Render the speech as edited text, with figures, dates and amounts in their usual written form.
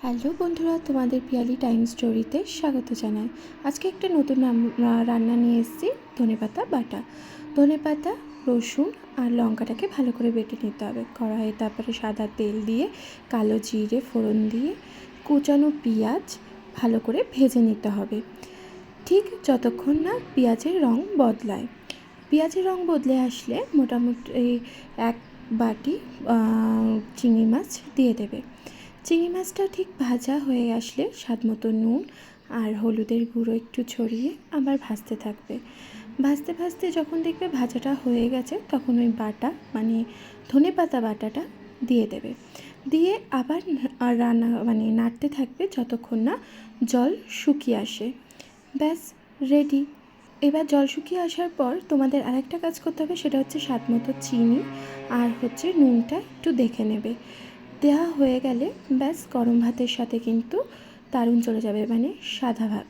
Hello বন্ধুরা, তোমাদের Piyali time স্টোরিতে স্বাগত জানাই। আজকে একটা নতুন রান্না নিয়ে এসেছি, ধনেপাতা বাটা। ধনেপাতা, রসুন আর লঙ্কাটাকে ভালো করে বেটে নিতে হবে কড়াইয়ে। তারপরে সাদা তেল দিয়ে কালো জিরে ফোড়ন দিয়ে কুচানো পেঁয়াজ ভালো করে ভেজে নিতে হবে, ঠিক যতক্ষণ না পেঁয়াজের রং বদলায়। পেঁয়াজের রং বদলে আসলে মোটামুটি এক বাটি চিংড়ি মাছ দিয়ে দেবে। চিংড়ি মাছটা ঠিক ভাজা হয়ে আসলে স্বাদ মতো নুন আর হলুদের গুঁড়ো একটু ছড়িয়ে আবার ভাজতে থাকবে। ভাজতে ভাজতে যখন দেখবে ভাজাটা হয়ে গেছে, তখন ওই বাটা ধনেপাতা বাটাটা দিয়ে দেবে। দিয়ে আবার রান্না নাড়তে থাকবে যতক্ষণ না জল শুকিয়ে আসে। ব্যাস, রেডি। এবার জল শুকিয়ে আসার পর তোমাদের আরেকটা কাজ করতে হবে, সেটা হচ্ছে স্বাদ মতো চিনি আর নুনটা একটু দেখে নেবে। দেওয়া হয়ে গেলে ব্যাস, গরম ভাতের সাথে কিন্তু দারুণ চলে যাবে, সাদা ভাত।